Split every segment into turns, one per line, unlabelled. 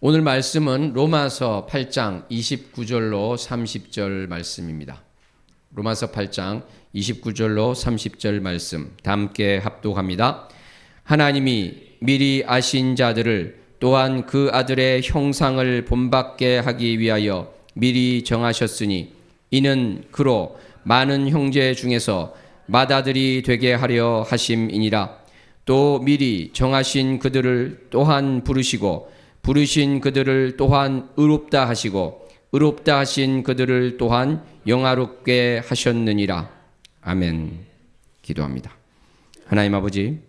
오늘 말씀은 로마서 8장 29절로 30절 말씀입니다. 로마서 8장 29절로 30절 말씀 다 함께 합독합니다. 하나님이 미리 아신 자들을 또한 그 아들의 형상을 본받게 하기 위하여 미리 정하셨으니 이는 그로 많은 형제 중에서 맏아들이 되게 하려 하심이니라. 또 미리 정하신 그들을 또한 부르시고 부르신 그들을 또한 의롭다 하시고 의롭다 하신 그들을 또한 영화롭게 하셨느니라. 아멘. 기도합니다. 하나님 아버지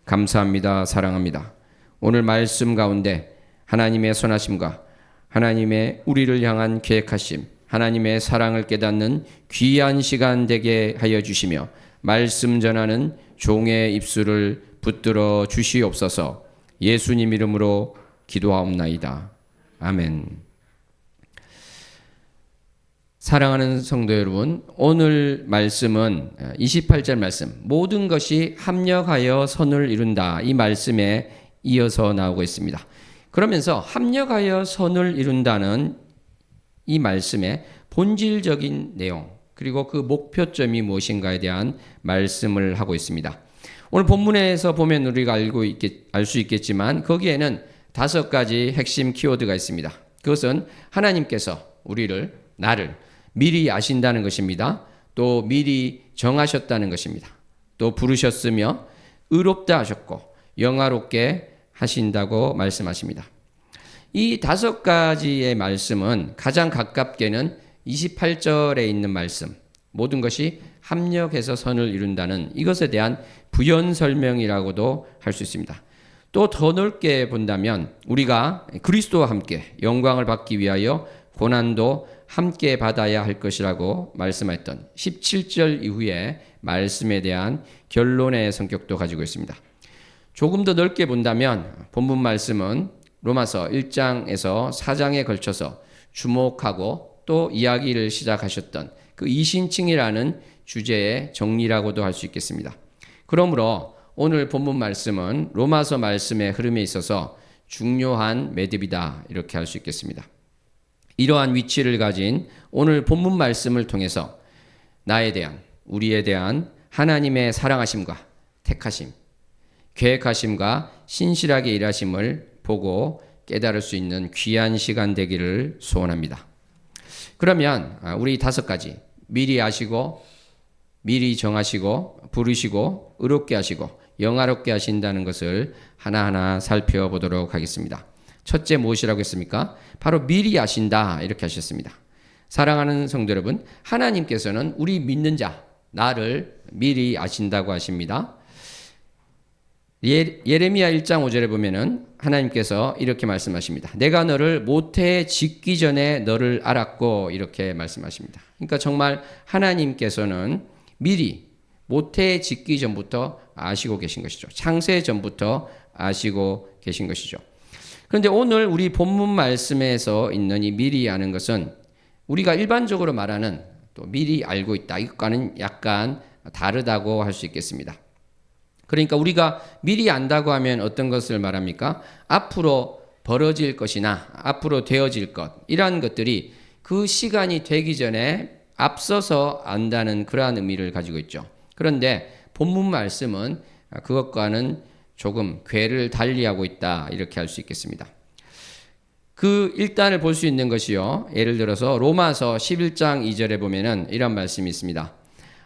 감사합니다. 사랑합니다. 오늘 말씀 가운데 하나님의 선하심과 하나님의 우리를 향한 계획하심, 하나님의 사랑을 깨닫는 귀한 시간 되게 하여 주시며 말씀 전하는 종의 입술을 붙들어 주시옵소서. 예수님 이름으로 기도하옵나이다. 아멘. 사랑하는 성도 여러분, 오늘 말씀은 28절 말씀, 모든 것이 합력하여 선을 이룬다. 이 말씀에 이어서 나오고 있습니다. 그러면서 합력하여 선을 이룬다는 이 말씀의 본질적인 내용, 그리고 그 목표점이 무엇인가에 대한 말씀을 하고 있습니다. 오늘 본문에서 보면 우리가 알 수 있겠지만 거기에는 5가지 핵심 키워드가 있습니다. 그것은 하나님께서 나를 미리 아신다는 것입니다. 또 미리 정하셨다는 것입니다. 또 부르셨으며 의롭다 하셨고 영화롭게 하신다고 말씀하십니다. 이 5가지의 말씀은 가장 가깝게는 28절에 있는 말씀, 모든 것이 합력해서 선을 이룬다는 이것에 대한 부연 설명이라고도 할 수 있습니다. 또 더 넓게 본다면 우리가 그리스도와 함께 영광을 받기 위하여 고난도 함께 받아야 할 것이라고 말씀했던 17절 이후의 말씀에 대한 결론의 성격도 가지고 있습니다. 조금 더 넓게 본다면 본문 말씀은 로마서 1장에서 4장에 걸쳐서 주목하고 또 이야기를 시작하셨던 그 이신칭이라는 주제의 정리라고도 할 수 있겠습니다. 그러므로 오늘 본문 말씀은 로마서 말씀의 흐름에 있어서 중요한 매듭이다 이렇게 할 수 있겠습니다. 이러한 위치를 가진 오늘 본문 말씀을 통해서 나에 대한, 우리에 대한 하나님의 사랑하심과 택하심, 계획하심과 신실하게 일하심을 보고 깨달을 수 있는 귀한 시간 되기를 소원합니다. 그러면 우리 5가지 미리 아시고 미리 정하시고 부르시고 의롭게 하시고 영화롭게 하신다는 것을 하나하나 살펴보도록 하겠습니다. 첫째 무엇이라고 했습니까? 바로 미리 아신다 이렇게 하셨습니다. 사랑하는 성도 여러분, 하나님께서는 우리 믿는 자, 나를 미리 아신다고 하십니다. 예레미야 1장 5절에 보면은 하나님께서 이렇게 말씀하십니다. 내가 너를 모태에 짓기 전에 너를 알았고 이렇게 말씀하십니다. 그러니까 정말 하나님께서는 미리 모태에 짓기 전부터 아시고 계신 것이죠. 창세 전부터 아시고 계신 것이죠. 그런데 오늘 우리 본문 말씀에서 있는 이 미리 아는 것은 우리가 일반적으로 말하는 또 미리 알고 있다. 이것과는 약간 다르다고 할 수 있겠습니다. 그러니까 우리가 미리 안다고 하면 어떤 것을 말합니까? 앞으로 벌어질 것이나 앞으로 되어질 것, 이러한 것들이 그 시간이 되기 전에 앞서서 안다는 그러한 의미를 가지고 있죠. 그런데 본문 말씀은 그것과는 조금 궤를 달리하고 있다 이렇게 할 수 있겠습니다. 그 일단을 볼 수 있는 것이요. 예를 들어서 로마서 11장 2절에 보면은 이런 말씀이 있습니다.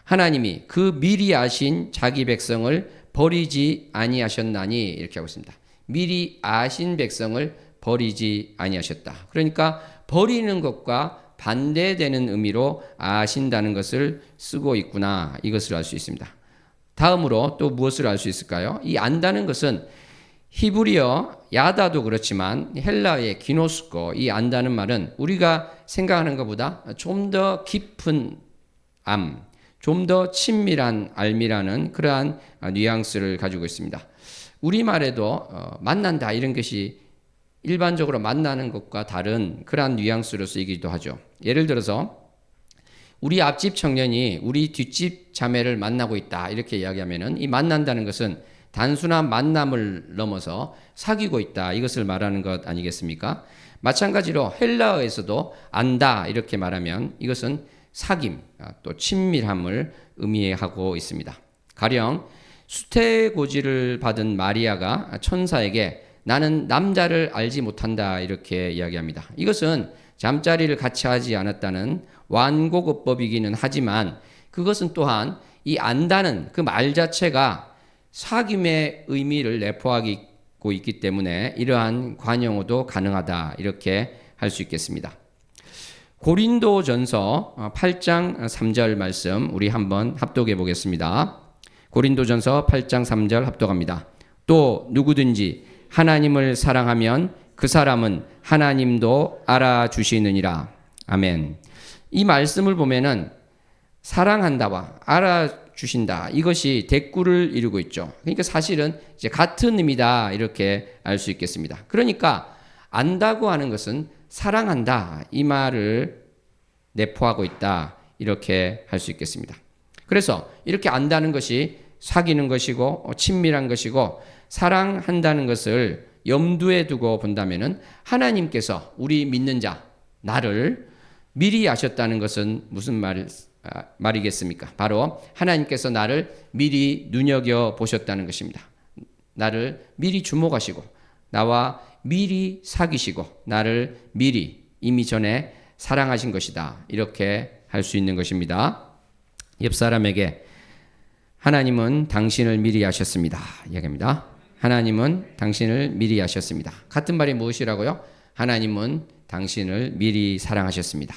하나님이 그 미리 아신 자기 백성을 버리지 아니하셨나니 이렇게 하고 있습니다. 미리 아신 백성을 버리지 아니하셨다. 그러니까 버리는 것과 반대되는 의미로 아신다는 것을 쓰고 있구나 이것을 알 수 있습니다. 다음으로 또 무엇을 알 수 있을까요? 이 안다는 것은 히브리어 야다도 그렇지만 헬라의 기노스코, 이 안다는 말은 우리가 생각하는 것보다 좀 더 깊은 암, 좀 더 친밀한 알미라는 그러한 뉘앙스를 가지고 있습니다. 우리말에도 만난다 이런 것이 일반적으로 만나는 것과 다른 그러한 뉘앙스로 쓰이기도 하죠. 예를 들어서 우리 앞집 청년이 우리 뒷집 자매를 만나고 있다 이렇게 이야기하면은 이 만난다는 것은 단순한 만남을 넘어서 사귀고 있다. 이것을 말하는 것 아니겠습니까? 마찬가지로 헬라어에서도 안다 이렇게 말하면 이것은 사귐, 또 친밀함을 의미하고 있습니다. 가령 수태고지를 받은 마리아가 천사에게 나는 남자를 알지 못한다 이렇게 이야기합니다. 이것은 잠자리를 같이 하지 않았다는 완고급법이기는 하지만 그것은 또한 이 안다는 그 말 자체가 사귐의 의미를 내포하고 있기 때문에 이러한 관용어도 가능하다 이렇게 할 수 있겠습니다. 고린도전서 8장 3절 말씀 우리 한번 합독해 보겠습니다. 고린도전서 8장 3절 합독합니다. 또 누구든지 하나님을 사랑하면 그 사람은 하나님도 알아주시느니라. 아멘. 이 말씀을 보면은 사랑한다와 알아주신다 이것이 대꾸를 이루고 있죠. 그러니까 사실은 이제 같은 의미다 이렇게 알 수 있겠습니다. 그러니까 안다고 하는 것은 사랑한다 이 말을 내포하고 있다 이렇게 할 수 있겠습니다. 그래서 이렇게 안다는 것이 사귀는 것이고 친밀한 것이고 사랑한다는 것을 염두에 두고 본다면은 하나님께서 우리 믿는 자 나를 미리 아셨다는 것은 무슨 말이겠습니까? 바로 하나님께서 나를 미리 눈여겨 보셨다는 것입니다. 나를 미리 주목하시고 나와 미리 사귀시고 나를 미리 이미 전에 사랑하신 것이다. 이렇게 할 수 있는 것입니다. 옆 사람에게 하나님은 당신을 미리 아셨습니다. 이야기합니다. 하나님은 당신을 미리 아셨습니다. 같은 말이 무엇이라고요? 하나님은 당신을 미리 사랑하셨습니다.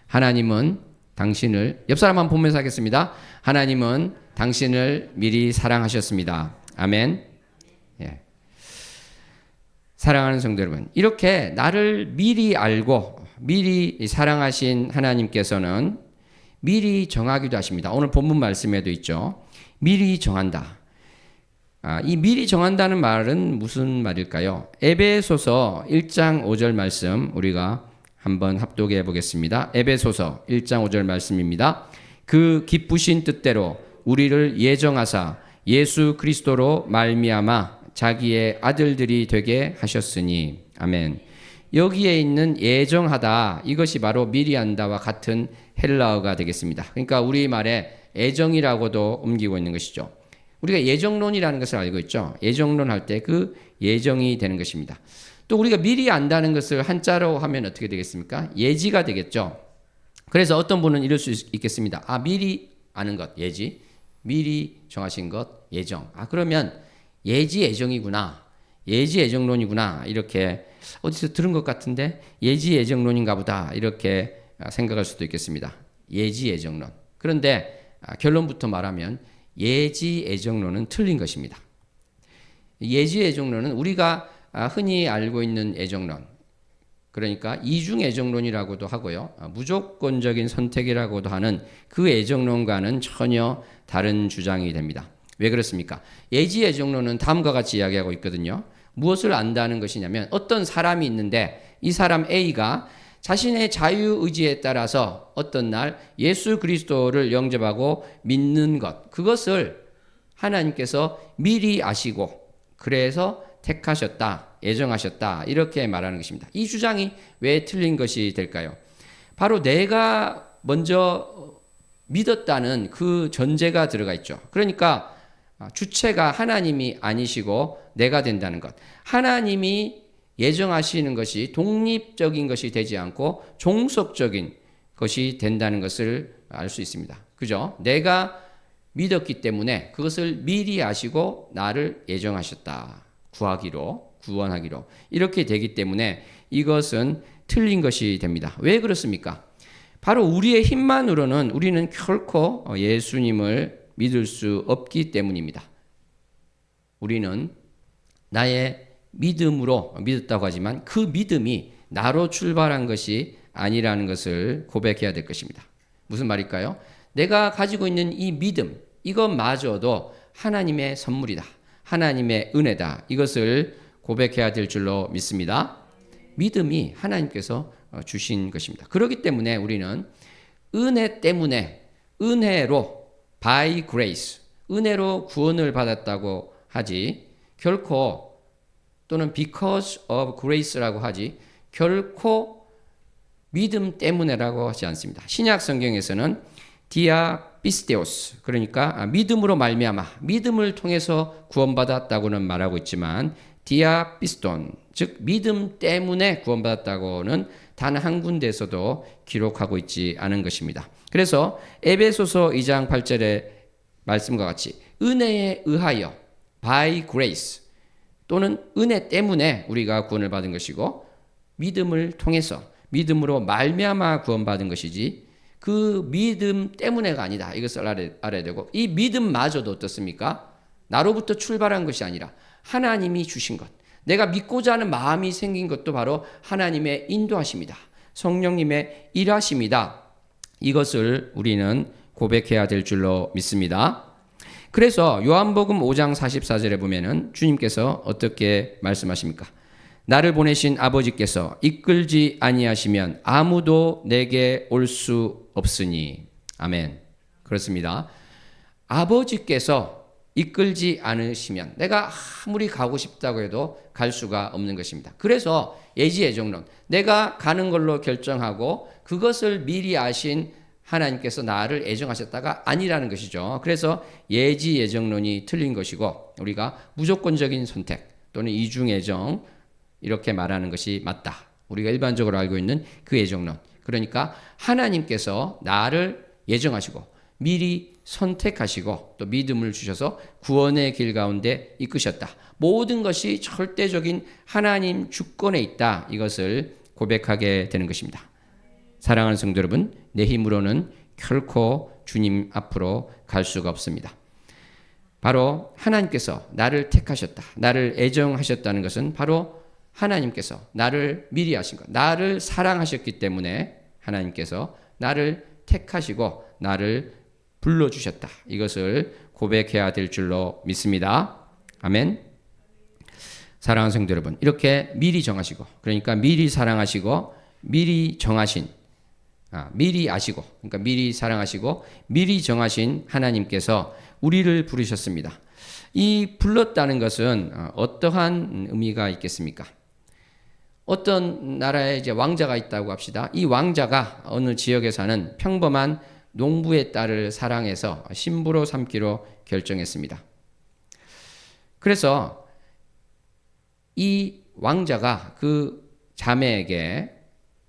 하나님은 당신을 옆 사람 한번 보면서 하겠습니다. 하나님은 당신을 미리 사랑하셨습니다. 아멘. 예. 사랑하는 성도 여러분, 이렇게 나를 미리 알고 미리 사랑하신 하나님께서는 미리 정하기도 하십니다. 오늘 본문 말씀에도 있죠. 미리 정한다. 이 미리 정한다는 말은 무슨 말일까요? 에베소서 1장 5절 말씀 우리가 한번 합독해 보겠습니다. 에베소서 1장 5절 말씀입니다. 그 기쁘신 뜻대로 우리를 예정하사 예수 그리스도로 말미암아 자기의 아들들이 되게 하셨으니. 아멘. 여기에 있는 예정하다 이것이 바로 미리 한다와 같은 헬라어가 되겠습니다. 그러니까 우리말에 애정이라고도 옮기고 있는 것이죠. 우리가 예정론이라는 것을 알고 있죠. 예정론 할 때 그 예정이 되는 것입니다. 또 우리가 미리 안다는 것을 한자로 하면 어떻게 되겠습니까? 예지가 되겠죠. 그래서 어떤 분은 이럴 수 있겠습니다. 미리 아는 것 예지, 미리 정하신 것 예정. 그러면 예지 예정이구나. 예지 예정론이구나. 이렇게 어디서 들은 것 같은데 예지 예정론인가 보다. 이렇게 생각할 수도 있겠습니다. 예지 예정론. 그런데 결론부터 말하면 예지 예정론은 틀린 것입니다. 예지 예정론은 우리가 흔히 알고 있는 예정론, 그러니까 이중 예정론이라고도 하고요, 무조건적인 선택이라고도 하는 그 예정론과는 전혀 다른 주장이 됩니다. 왜 그렇습니까? 예지 예정론은 다음과 같이 이야기하고 있거든요. 무엇을 안다는 것이냐면 어떤 사람이 있는데 이 사람 A가 자신의 자유의지에 따라서 어떤 날 예수 그리스도를 영접하고 믿는 것, 그것을 하나님께서 미리 아시고 그래서 택하셨다, 예정하셨다 이렇게 말하는 것입니다. 이 주장이 왜 틀린 것이 될까요? 바로 내가 먼저 믿었다는 그 전제가 들어가 있죠. 그러니까 주체가 하나님이 아니시고 내가 된다는 것. 하나님이 예정하시는 것이 독립적인 것이 되지 않고 종속적인 것이 된다는 것을 알 수 있습니다. 그죠? 내가 믿었기 때문에 그것을 미리 아시고 나를 예정하셨다. 구원하기로. 이렇게 되기 때문에 이것은 틀린 것이 됩니다. 왜 그렇습니까? 바로 우리의 힘만으로는 우리는 결코 예수님을 믿을 수 없기 때문입니다. 우리는 나의 믿음으로 믿었다고 하지만 그 믿음이 나로 출발한 것이 아니라는 것을 고백해야 될 것입니다. 무슨 말일까요? 내가 가지고 있는 이 믿음, 이것마저도 하나님의 선물이다. 하나님의 은혜다. 이것을 고백해야 될 줄로 믿습니다. 믿음이 하나님께서 주신 것입니다. 그렇기 때문에 우리는 은혜 때문에, 은혜로 by grace, 은혜로 구원을 받았다고 하지 결코 또는 because of grace라고 하지 결코 믿음 때문에라고 하지 않습니다. 신약 성경에서는 디아피스테오스 그러니까 믿음으로 말미암아 믿음을 통해서 구원받았다고는 말하고 있지만 디아피스톤 즉 믿음 때문에 구원받았다고는 단 한 군데에서도 기록하고 있지 않은 것입니다. 그래서 에베소서 2장 8절의 말씀과 같이 은혜에 의하여 by grace 또는 은혜 때문에 우리가 구원을 받은 것이고 믿음을 통해서 믿음으로 말미암아 구원받은 것이지 그 믿음 때문에가 아니다. 이것을 알아야 되고 이 믿음마저도 어떻습니까? 나로부터 출발한 것이 아니라 하나님이 주신 것. 내가 믿고자 하는 마음이 생긴 것도 바로 하나님의 인도하심이다. 성령님의 일하심이다. 이것을 우리는 고백해야 될 줄로 믿습니다. 그래서 요한복음 5장 44절에 보면은 주님께서 어떻게 말씀하십니까? 나를 보내신 아버지께서 이끌지 아니하시면 아무도 내게 올 수 없으니. 아멘. 그렇습니다. 아버지께서 이끌지 않으시면 내가 아무리 가고 싶다고 해도 갈 수가 없는 것입니다. 그래서 예지예정론, 내가 가는 걸로 결정하고 그것을 미리 아신 하나님께서 나를 애정하셨다가 아니라는 것이죠. 그래서 예지예정론이 틀린 것이고 우리가 무조건적인 선택 또는 이중애정 이렇게 말하는 것이 맞다. 우리가 일반적으로 알고 있는 그 애정론. 그러니까 하나님께서 나를 예정하시고 미리 선택하시고 또 믿음을 주셔서 구원의 길 가운데 이끄셨다. 모든 것이 절대적인 하나님 주권에 있다. 이것을 고백하게 되는 것입니다. 사랑하는 성도 여러분, 내 힘으로는 결코 주님 앞으로 갈 수가 없습니다. 바로 하나님께서 나를 택하셨다. 나를 애정하셨다는 것은 바로 하나님께서 나를 미리 하신 것. 나를 사랑하셨기 때문에 하나님께서 나를 택하시고 나를 불러주셨다. 이것을 고백해야 될 줄로 믿습니다. 아멘. 사랑하는 성도 여러분, 이렇게 미리 정하시고 그러니까 미리 사랑하시고 미리 정하신 미리 아시고 그러니까 미리 사랑하시고 미리 정하신 하나님께서 우리를 부르셨습니다. 이 불렀다는 것은 어떠한 의미가 있겠습니까? 어떤 나라에 이제 왕자가 있다고 합시다. 이 왕자가 어느 지역에 사는 평범한 농부의 딸을 사랑해서 신부로 삼기로 결정했습니다. 그래서 이 왕자가 그 자매에게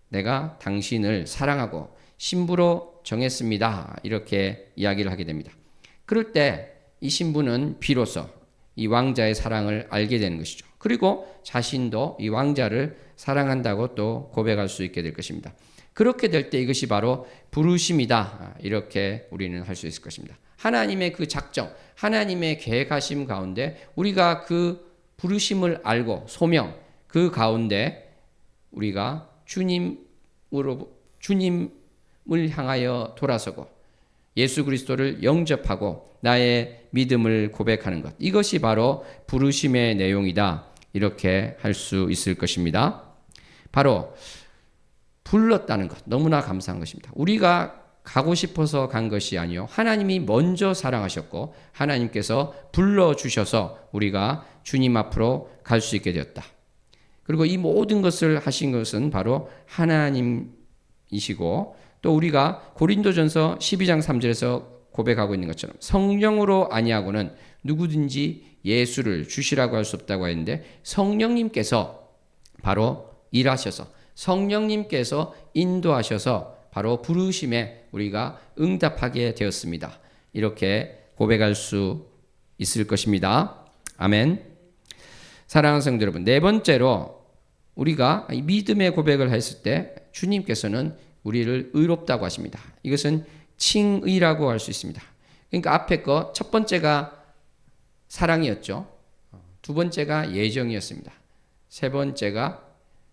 내가 당신을 사랑하고 신부로 정했습니다. 이렇게 이야기를 하게 됩니다. 그럴 때 이 신부는 비로소 이 왕자의 사랑을 알게 되는 것이죠. 그리고 자신도 이 왕자를 사랑한다고 또 고백할 수 있게 될 것입니다. 그렇게 될 때 이것이 바로 부르심이다. 이렇게 우리는 할 수 있을 것입니다. 하나님의 그 작정, 하나님의 계획하심 가운데 우리가 그 부르심을 알고 소명, 그 가운데 우리가 주님을 향하여 돌아서고 예수 그리스도를 영접하고 나의 믿음을 고백하는 것. 이것이 바로 부르심의 내용이다. 이렇게 할 수 있을 것입니다. 바로 불렀다는 것. 너무나 감사한 것입니다. 우리가 가고 싶어서 간 것이 아니요. 하나님이 먼저 사랑하셨고 하나님께서 불러주셔서 우리가 주님 앞으로 갈 수 있게 되었다. 그리고 이 모든 것을 하신 것은 바로 하나님이시고 또 우리가 고린도전서 12장 3절에서 고백하고 있는 것처럼 성령으로 아니하고는 누구든지 예수를 주시라고 할 수 없다고 했는데 성령님께서 바로 일하셔서 성령님께서 인도하셔서 바로 부르심에 우리가 응답하게 되었습니다. 이렇게 고백할 수 있을 것입니다. 아멘. 사랑하는 성도 여러분, 네 번째로 우리가 믿음의 고백을 했을 때 주님께서는 우리를 의롭다고 하십니다. 이것은 칭의라고 할 수 있습니다. 그러니까 앞에 거 첫 번째가 사랑이었죠. 두 번째가 예정이었습니다. 세 번째가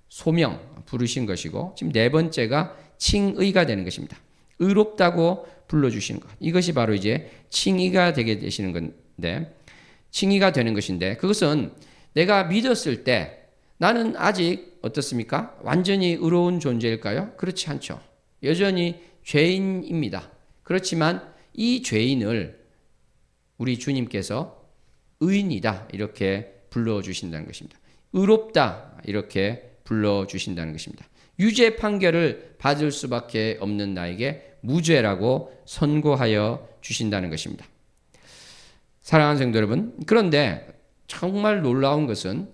소명, 부르신 것이고 지금 네 번째가 칭의가 되는 것입니다. 의롭다고 불러주시는 것. 이것이 바로 이제 칭의가 되게 되시는 건데 칭의가 되는 것인데 그것은 내가 믿었을 때 나는 아직 어떻습니까? 완전히 의로운 존재일까요? 그렇지 않죠. 여전히 죄인입니다. 그렇지만 이 죄인을 우리 주님께서 의인이다 이렇게 불러주신다는 것입니다. 의롭다 이렇게 불러주신다는 것입니다. 유죄 판결을 받을 수밖에 없는 나에게 무죄라고 선고하여 주신다는 것입니다. 사랑하는 성도 여러분, 그런데 정말 놀라운 것은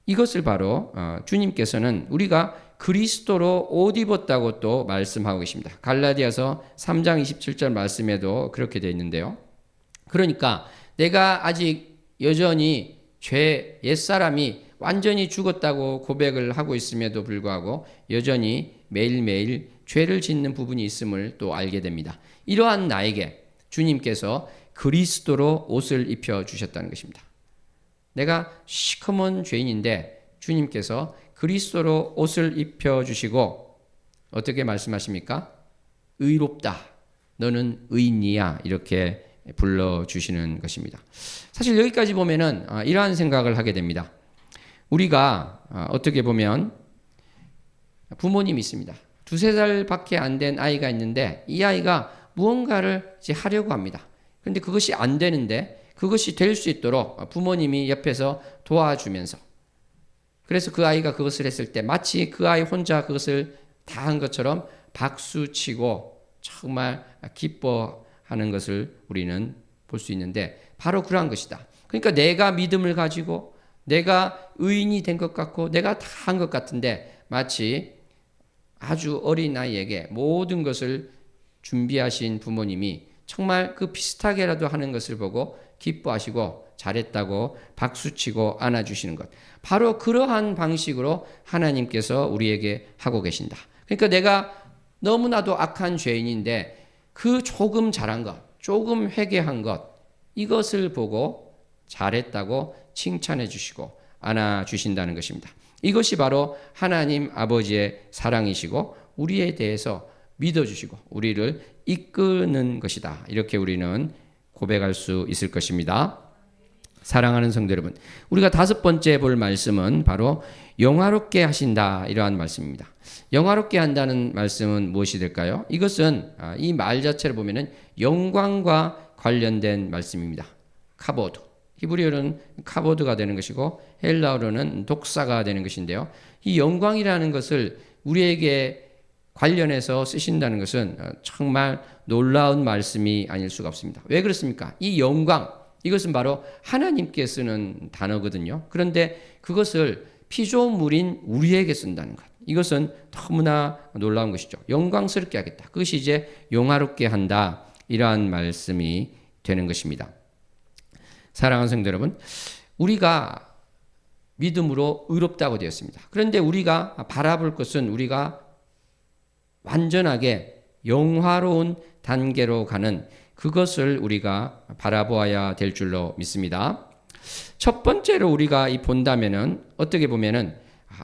이것을 바로 주님께서는 우리가 그리스도로 옷 입었다고 또 말씀하고 계십니다. 갈라디아서 3장 27절 말씀에도 그렇게 되어 있는데요. 그러니까 내가 아직 여전히 옛사람이 완전히 죽었다고 고백을 하고 있음에도 불구하고 여전히 매일매일 죄를 짓는 부분이 있음을 또 알게 됩니다. 이러한 나에게 주님께서 그리스도로 옷을 입혀 주셨다는 것입니다. 내가 시커먼 죄인인데 주님께서 그리스도로 옷을 입혀 주시고 어떻게 말씀하십니까? 의롭다. 너는 의인이야. 이렇게 불러주시는 것입니다. 사실 여기까지 보면은 이러한 생각을 하게 됩니다. 우리가 어떻게 보면 부모님이 있습니다. 2-3살밖에 안 된 아이가 있는데 이 아이가 무언가를 이제 하려고 합니다. 그런데 그것이 안 되는데 그것이 될 수 있도록 부모님이 옆에서 도와주면서 그래서 그 아이가 그것을 했을 때 마치 그 아이 혼자 그것을 다 한 것처럼 박수치고 정말 기뻐하는 것을 우리는 볼 수 있는데 바로 그러한 것이다. 그러니까 내가 믿음을 가지고 내가 의인이 된 것 같고 내가 다 한 것 같은데 마치 아주 어린 아이에게 모든 것을 준비하신 부모님이 정말 그 비슷하게라도 하는 것을 보고 기뻐하시고 잘했다고 박수치고 안아주시는 것. 바로 그러한 방식으로 하나님께서 우리에게 하고 계신다. 그러니까 내가 너무나도 악한 죄인인데 그 조금 잘한 것, 조금 회개한 것, 이것을 보고 잘했다고 칭찬해 주시고 안아주신다는 것입니다. 이것이 바로 하나님 아버지의 사랑이시고 우리에 대해서 믿어주시고 우리를 이끄는 것이다. 이렇게 우리는 고백할 수 있을 것입니다. 사랑하는 성도 여러분, 우리가 5번째 볼 말씀은 바로 영화롭게 하신다 이러한 말씀입니다. 영화롭게 한다는 말씀은 무엇이 될까요? 이것은 이 말 자체를 보면은 영광과 관련된 말씀입니다. 카보드. 히브리어로는 카보드가 되는 것이고 헬라어로는 독사가 되는 것인데요. 이 영광이라는 것을 우리에게 관련해서 쓰신다는 것은 정말 놀라운 말씀이 아닐 수가 없습니다. 왜 그렇습니까? 이 영광, 이것은 바로 하나님께 쓰는 단어거든요. 그런데 그것을 피조물인 우리에게 쓴다는 것. 이것은 너무나 놀라운 것이죠. 영광스럽게 하겠다. 그것이 이제 영화롭게 한다. 이러한 말씀이 되는 것입니다. 사랑하는 성도 여러분, 우리가 믿음으로 의롭다고 되었습니다. 그런데 우리가 바라볼 것은 우리가 완전하게 영화로운 단계로 가는 그것을 우리가 바라보아야 될 줄로 믿습니다. 첫 번째로 우리가 본다면은 어떻게 보면은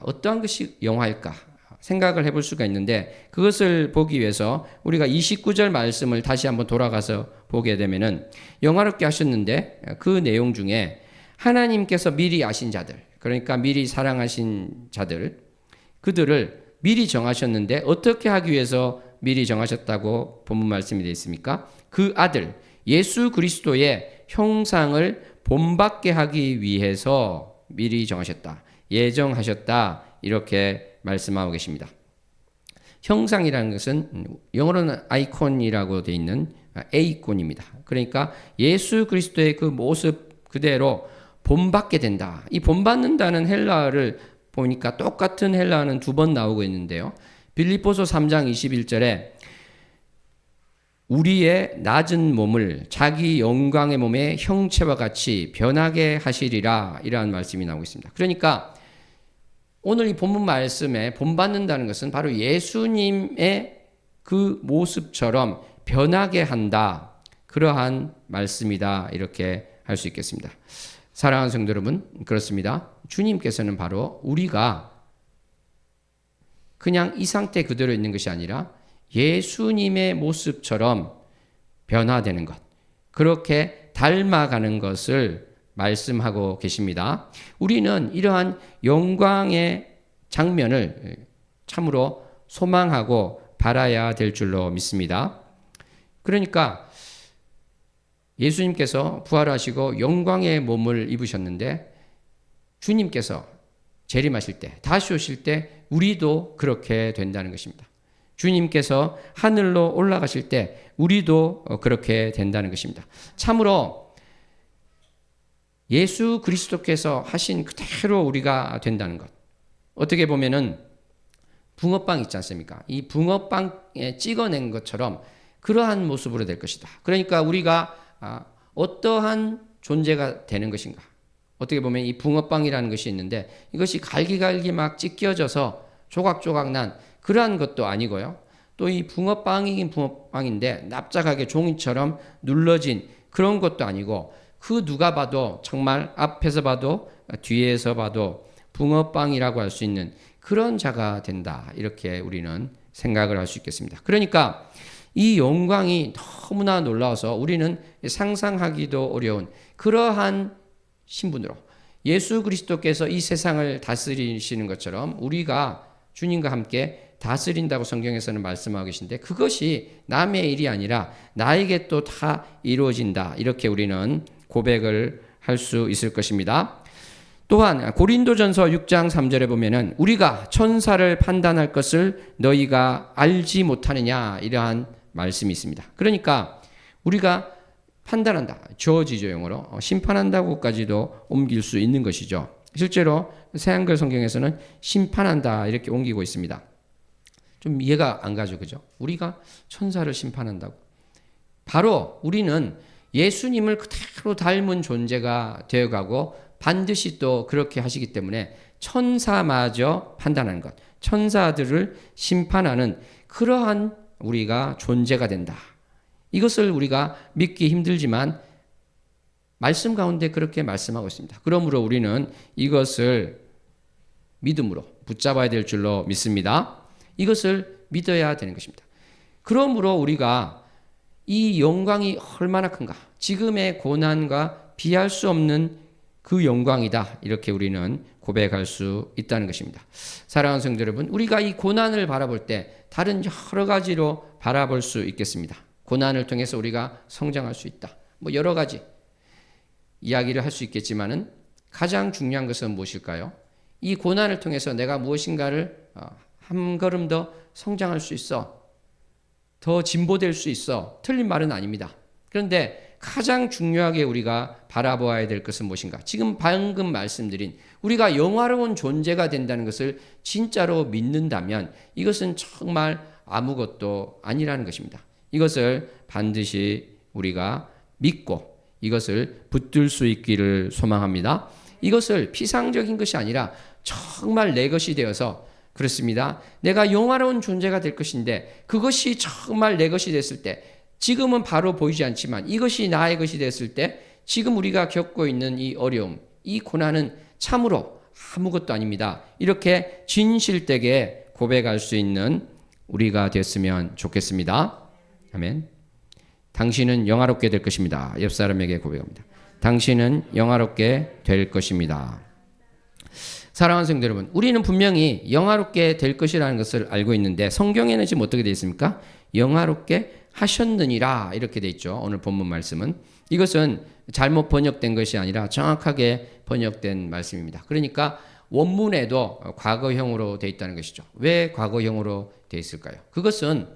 어떠한 것이 영화일까 생각을 해볼 수가 있는데 그것을 보기 위해서 우리가 29절 말씀을 다시 한번 돌아가서 보게 되면은 영화롭게 하셨는데 그 내용 중에 하나님께서 미리 아신 자들, 그러니까 미리 사랑하신 자들, 그들을 미리 정하셨는데 어떻게 하기 위해서 미리 정하셨다고 본문 말씀이 되어 있습니까? 그 아들 예수 그리스도의 형상을 본받게 하기 위해서 미리 정하셨다. 예정하셨다. 이렇게 말씀하고 계십니다. 형상이라는 것은 영어로는 아이콘이라고 되어 있는 에이콘입니다. 그러니까 예수 그리스도의 그 모습 그대로 본받게 된다. 이 본받는다는 헬라어를 보니까 똑같은 헬라어는 2번 나오고 있는데요. 빌립보서 3장 21절에 우리의 낮은 몸을 자기 영광의 몸의 형체와 같이 변하게 하시리라 이러한 말씀이 나오고 있습니다. 그러니까 오늘 이 본문 말씀에 본받는다는 것은 바로 예수님의 그 모습처럼 변하게 한다. 그러한 말씀이다. 이렇게 할 수 있겠습니다. 사랑하는 성도 여러분, 그렇습니다. 주님께서는 바로 우리가 그냥 이 상태 그대로 있는 것이 아니라 예수님의 모습처럼 변화되는 것, 그렇게 닮아가는 것을 말씀하고 계십니다. 우리는 이러한 영광의 장면을 참으로 소망하고 바라야 될 줄로 믿습니다. 그러니까 예수님께서 부활하시고 영광의 몸을 입으셨는데 주님께서 재림하실 때, 다시 오실 때 우리도 그렇게 된다는 것입니다. 주님께서 하늘로 올라가실 때 우리도 그렇게 된다는 것입니다. 참으로 예수 그리스도께서 하신 그대로 우리가 된다는 것. 어떻게 보면은 붕어빵 있지 않습니까? 이 붕어빵에 찍어낸 것처럼 그러한 모습으로 될 것이다. 그러니까 우리가 어떠한 존재가 되는 것인가? 어떻게 보면 이 붕어빵이라는 것이 있는데 이것이 갈기갈기 막 찢겨져서 조각조각 난 그러한 것도 아니고요. 또 이 붕어빵이긴 붕어빵인데 납작하게 종이처럼 눌러진 그런 것도 아니고 그 누가 봐도 정말 앞에서 봐도 뒤에서 봐도 붕어빵이라고 할 수 있는 그런 자가 된다. 이렇게 우리는 생각을 할 수 있겠습니다. 그러니까 이 영광이 너무나 놀라워서 우리는 상상하기도 어려운 그러한 신분으로 예수 그리스도께서 이 세상을 다스리시는 것처럼 우리가 주님과 함께 다스린다고 성경에서는 말씀하고 계신데 그것이 남의 일이 아니라 나에게 또 다 이루어진다. 이렇게 우리는 고백을 할 수 있을 것입니다. 또한 고린도전서 6장 3절에 보면은 우리가 천사를 판단할 것을 너희가 알지 못하느냐 이러한 말씀이 있습니다. 그러니까 우리가 판단한다. 저지조 용어로 심판한다고까지도 옮길 수 있는 것이죠. 실제로 새한글 성경에서는 심판한다 이렇게 옮기고 있습니다. 좀 이해가 안 가죠. 그죠? 우리가 천사를 심판한다고. 바로 우리는 예수님을 그대로 닮은 존재가 되어가고 반드시 또 그렇게 하시기 때문에 천사마저 판단하는 것, 천사들을 심판하는 그러한 우리가 존재가 된다. 이것을 우리가 믿기 힘들지만 말씀 가운데 그렇게 말씀하고 있습니다. 그러므로 우리는 이것을 믿음으로 붙잡아야 될 줄로 믿습니다. 이것을 믿어야 되는 것입니다. 그러므로 우리가 이 영광이 얼마나 큰가, 지금의 고난과 비할 수 없는 그 영광이다. 이렇게 우리는 고백할 수 있다는 것입니다. 사랑하는 성도 여러분, 우리가 이 고난을 바라볼 때 다른 여러 가지로 바라볼 수 있겠습니다. 고난을 통해서 우리가 성장할 수 있다. 뭐 여러 가지 이야기를 할 수 있겠지만은 가장 중요한 것은 무엇일까요? 이 고난을 통해서 내가 무엇인가를 한 걸음 더 성장할 수 있어. 더 진보될 수 있어. 틀린 말은 아닙니다. 그런데 가장 중요하게 우리가 바라보아야 될 것은 무엇인가? 지금 방금 말씀드린 우리가 영화로운 존재가 된다는 것을 진짜로 믿는다면 이것은 정말 아무것도 아니라는 것입니다. 이것을 반드시 우리가 믿고 이것을 붙들 수 있기를 소망합니다. 이것을 피상적인 것이 아니라 정말 내 것이 되어서 그렇습니다. 내가 영화로운 존재가 될 것인데 그것이 정말 내 것이 됐을 때 지금은 바로 보이지 않지만 이것이 나의 것이 됐을 때 지금 우리가 겪고 있는 이 어려움, 이 고난은 참으로 아무것도 아닙니다. 이렇게 진실되게 고백할 수 있는 우리가 됐으면 좋겠습니다. 아멘. 당신은 영화롭게 될 것입니다. 옆 사람에게 고백합니다. 당신은 영화롭게 될 것입니다. 사랑하는 성도 여러분, 우리는 분명히 영화롭게 될 것이라는 것을 알고 있는데 성경에는 지금 어떻게 되어 있습니까? 영화롭게 하셨느니라 이렇게 되어 있죠. 오늘 본문 말씀은. 이것은 잘못 번역된 것이 아니라 정확하게 번역된 말씀입니다. 그러니까 원문에도 과거형으로 되어 있다는 것이죠. 왜 과거형으로 되어 있을까요? 그것은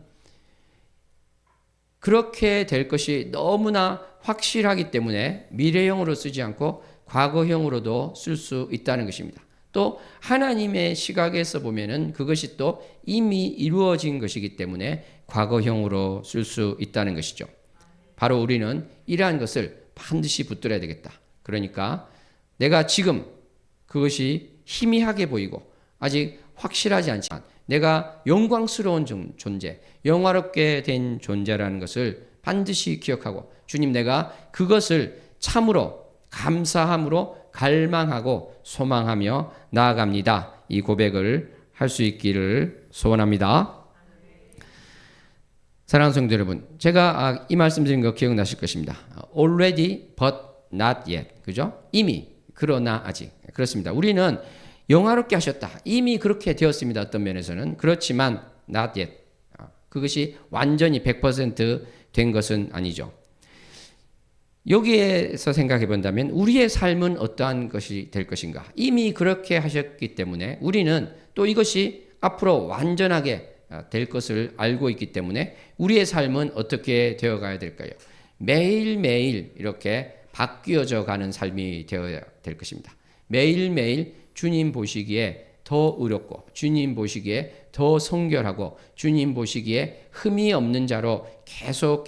그렇게 될 것이 너무나 확실하기 때문에 미래형으로 쓰지 않고 과거형으로도 쓸 수 있다는 것입니다. 또 하나님의 시각에서 보면은 그것이 또 이미 이루어진 것이기 때문에 과거형으로 쓸 수 있다는 것이죠. 바로 우리는 이러한 것을 반드시 붙들어야 되겠다. 그러니까 내가 지금 그것이 희미하게 보이고 아직 확실하지 않지만 내가 영광스러운 존재, 영화롭게 된 존재라는 것을 반드시 기억하고 주님 내가 그것을 참으로 감사함으로 갈망하고 소망하며 나아갑니다. 이 고백을 할 수 있기를 소원합니다. 사랑하는 성도 여러분, 제가 이 말씀 드린 거 기억나실 것입니다. Already but not yet. 그죠? 이미 그러나 아직. 그렇습니다. 우리는 영화롭게 하셨다. 이미 그렇게 되었습니다. 어떤 면에서는. 그렇지만 not yet. 그것이 완전히 100% 된 것은 아니죠. 여기에서 생각해 본다면 우리의 삶은 어떠한 것이 될 것인가? 이미 그렇게 하셨기 때문에 우리는 또 이것이 앞으로 완전하게 될 것을 알고 있기 때문에 우리의 삶은 어떻게 되어가야 될까요? 매일매일 이렇게 바뀌어져 가는 삶이 되어야 될 것입니다. 매일매일 주님 보시기에 더 의롭고 주님 보시기에 더 성결하고 주님 보시기에 흠이 없는 자로 계속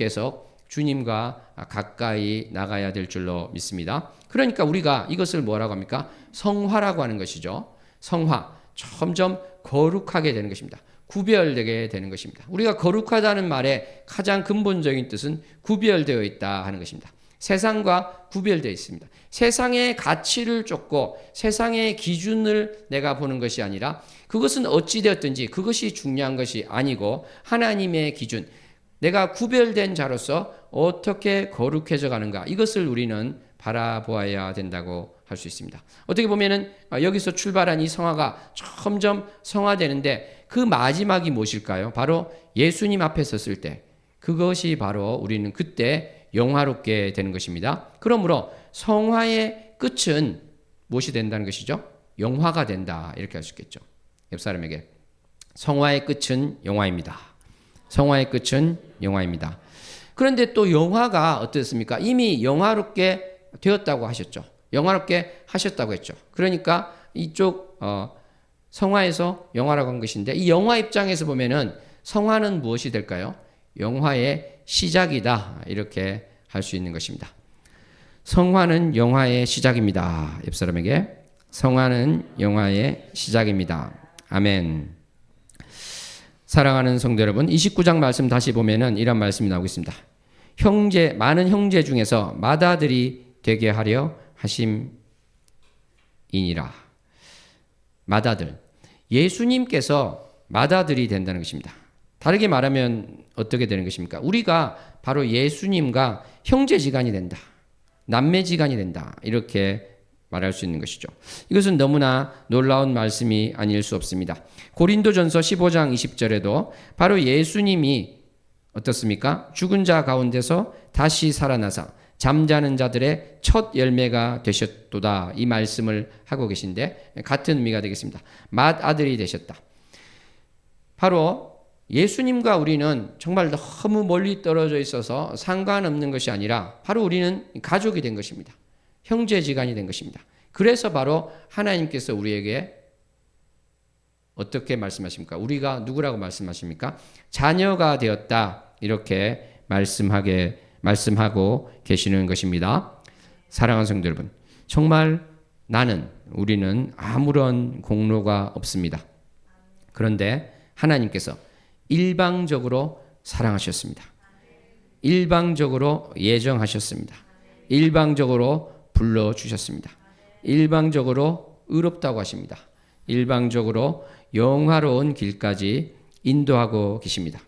주님과 가까이 나가야 될 줄로 믿습니다. 그러니까 우리가 이것을 뭐라고 합니까? 성화라고 하는 것이죠. 성화, 점점 거룩하게 되는 것입니다. 구별되게 되는 것입니다. 우리가 거룩하다는 말의 가장 근본적인 뜻은 구별되어 있다 하는 것입니다. 세상과 구별되어 있습니다. 세상의 가치를 쫓고 세상의 기준을 내가 보는 것이 아니라 그것은 어찌되었든지 그것이 중요한 것이 아니고 하나님의 기준, 내가 구별된 자로서 어떻게 거룩해져 가는가, 이것을 우리는 바라보아야 된다고 할 수 있습니다. 어떻게 보면은 여기서 출발한 이 성화가 점점 성화되는데 그 마지막이 무엇일까요? 바로 예수님 앞에 섰을 때, 그것이 바로 우리는 그때 영화롭게 되는 것입니다. 그러므로 성화의 끝은 무엇이 된다는 것이죠? 영화가 된다, 이렇게 할 수 있겠죠. 옆 사람에게 성화의 끝은 영화입니다. 성화의 끝은 영화입니다. 그런데 또 영화가 어떻습니까? 이미 영화롭게 되었다고 하셨죠. 영화롭게 하셨다고 했죠. 그러니까 이쪽 성화에서 영화라고 한 것인데, 이 영화 입장에서 보면은 성화는 무엇이 될까요? 영화의 시작이다, 이렇게 할 수 있는 것입니다. 성화는 영화의 시작입니다. 옆 사람에게 성화는 영화의 시작입니다. 아멘. 사랑하는 성도 여러분, 29장 말씀 다시 보면은 이런 말씀이 나오고 있습니다. 많은 형제 중에서 맏아들이 되게 하려 하심이니라. 맏아들, 예수님께서 맏아들이 된다는 것입니다. 다르게 말하면 어떻게 되는 것입니까? 우리가 바로 예수님과 형제지간이 된다, 남매지간이 된다, 이렇게 말할 수 있는 것이죠. 이것은 너무나 놀라운 말씀이 아닐 수 없습니다. 고린도전서 15장 20절에도 바로 예수님이 어떻습니까? 죽은 자 가운데서 다시 살아나사 잠자는 자들의 첫 열매가 되셨도다, 이 말씀을 하고 계신데 같은 의미가 되겠습니다. 맏아들이 되셨다. 바로 예수님과 우리는 정말 너무 멀리 떨어져 있어서 상관없는 것이 아니라 바로 우리는 가족이 된 것입니다. 형제지간이 된 것입니다. 그래서 바로 하나님께서 우리에게 어떻게 말씀하십니까? 우리가 누구라고 말씀하십니까? 자녀가 되었다, 이렇게 말씀하고 계시는 것입니다. 사랑하는 성도 여러분, 정말 우리는 아무런 공로가 없습니다. 그런데 하나님께서 일방적으로 사랑하셨습니다. 일방적으로 예정하셨습니다. 일방적으로 불러주셨습니다. 일방적으로 의롭다고 하십니다. 일방적으로 영화로운 길까지 인도하고 계십니다.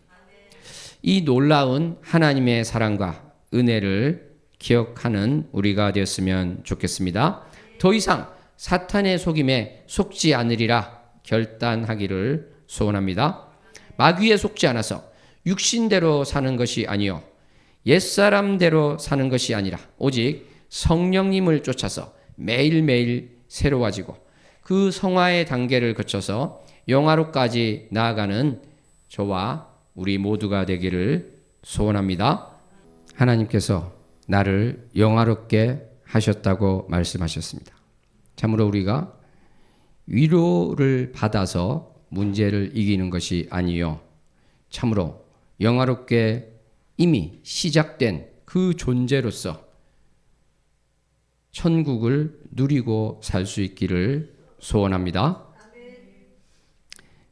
이 놀라운 하나님의 사랑과 은혜를 기억하는 우리가 되었으면 좋겠습니다. 더 이상 사탄의 속임에 속지 않으리라 결단하기를 소원합니다. 마귀에 속지 않아서 육신대로 사는 것이 아니요 옛사람대로 사는 것이 아니라 오직 성령님을 쫓아서 매일매일 새로워지고 그 성화의 단계를 거쳐서 영화로까지 나아가는 저와 우리 모두가 되기를 소원합니다. 하나님께서 나를 영화롭게 하셨다고 말씀하셨습니다. 참으로 우리가 위로를 받아서 문제를 이기는 것이 아니요 참으로 영화롭게 이미 시작된 그 존재로서 천국을 누리고 살 수 있기를 소원합니다.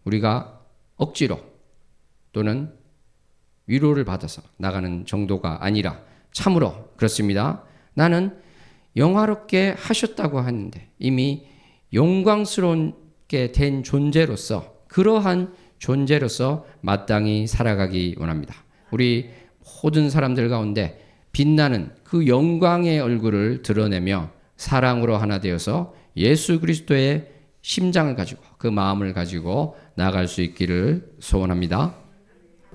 우리가 억지로 또는 위로를 받아서 나가는 정도가 아니라 참으로 그렇습니다. 나는 영화롭게 하셨다고 하는데 이미 영광스럽게 된 존재로서 그러한 존재로서 마땅히 살아가기 원합니다. 우리 모든 사람들 가운데 빛나는 그 영광의 얼굴을 드러내며 사랑으로 하나 되어서 예수 그리스도의 심장을 가지고 그 마음을 가지고 나아갈 수 있기를 소원합니다.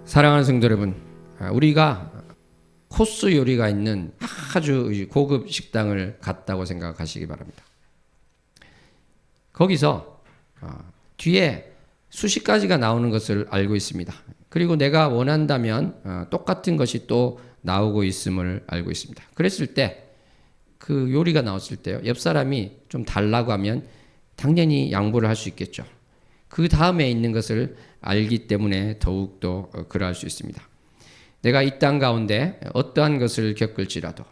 사랑하는 성도 여러분, 우리가 코스 요리가 있는 아주 고급 식당을 갔다고 생각하시기 바랍니다. 거기서 뒤에 수십 가지가 나오는 것을 알고 있습니다. 그리고 내가 원한다면 똑같은 것이 또 나오고 있음을 알고 있습니다. 그랬을 때 그 요리가 나왔을 때요, 옆 사람이 좀 달라고 하면 당연히 양보를 할 수 있겠죠. 그 다음에 있는 것을 알기 때문에 더욱더 그러할 수 있습니다. 내가 이 땅 가운데 어떠한 것을 겪을지라도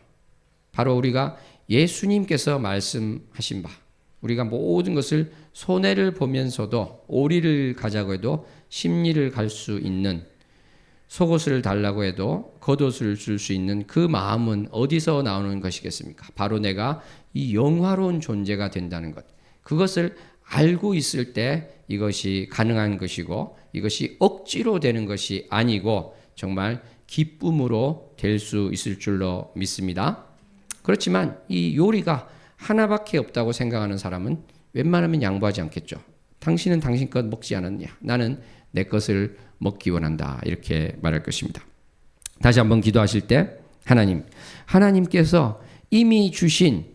바로 우리가 예수님께서 말씀하신 바, 우리가 모든 것을 손해를 보면서도 오리를 가자고 해도 심리를 갈 수 있는, 속옷을 달라고 해도 겉옷을 줄 수 있는 그 마음은 어디서 나오는 것이겠습니까? 바로 내가 이 영화로운 존재가 된다는 것, 그것을 알고 있을 때 이것이 가능한 것이고, 이것이 억지로 되는 것이 아니고 정말 기쁨으로 될 수 있을 줄로 믿습니다. 그렇지만 이 요리가 하나밖에 없다고 생각하는 사람은 웬만하면 양보하지 않겠죠. 당신은 당신 것 먹지 않았냐? 나는 내 것을 먹기 원한다. 이렇게 말할 것입니다. 다시 한번 기도하실 때 하나님께서 이미 주신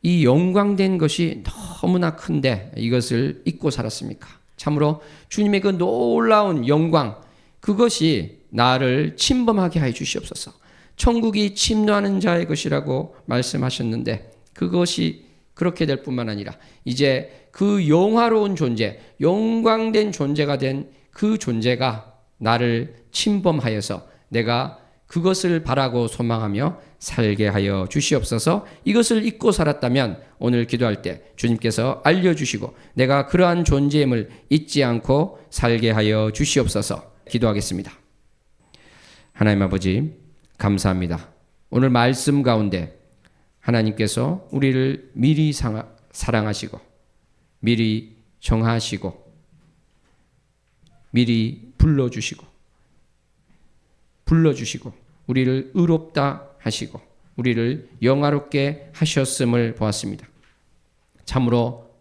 이 영광된 것이 너무나 큰데 이것을 잊고 살았습니까? 참으로 주님의 그 놀라운 영광, 그것이 나를 침범하게 하여 주시옵소서. 천국이 침노하는 자의 것이라고 말씀하셨는데 그것이 그렇게 될 뿐만 아니라 이제 그 영화로운 존재, 영광된 존재가 된 그 존재가 나를 침범하여서 내가 그것을 바라고 소망하며 살게 하여 주시옵소서. 이것을 잊고 살았다면 오늘 기도할 때 주님께서 알려주시고 내가 그러한 존재임을 잊지 않고 살게 하여 주시옵소서. 기도하겠습니다. 하나님 아버지, 감사합니다. 오늘 말씀 가운데 하나님께서 우리를 미리 사랑하시고 미리 정하시고 미리 불러주시고 우리를 의롭다 하시고 우리를 영화롭게 하셨음을 보았습니다. 참으로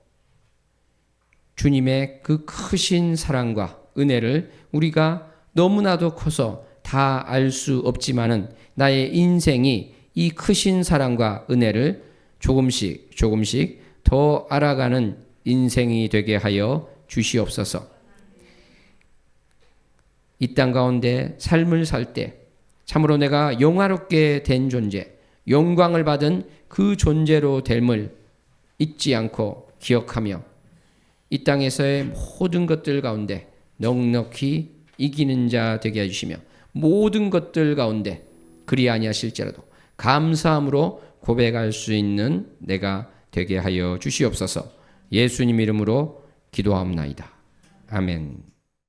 주님의 그 크신 사랑과 은혜를 우리가 너무나도 커서 다 알 수 없지만은 나의 인생이 이 크신 사랑과 은혜를 조금씩 더 알아가는 인생이 되게 하여 주시옵소서. 이 땅 가운데 삶을 살 때 참으로 내가 영화롭게 된 존재, 영광을 받은 그 존재로 됨을 잊지 않고 기억하며 이 땅에서의 모든 것들 가운데 넉넉히 이기는 자 되게 해주시며 모든 것들 가운데 그리 아니하실지라도 감사함으로 고백할 수 있는 내가 되게 하여 주시옵소서. 예수님 이름으로 기도하옵나이다. 아멘.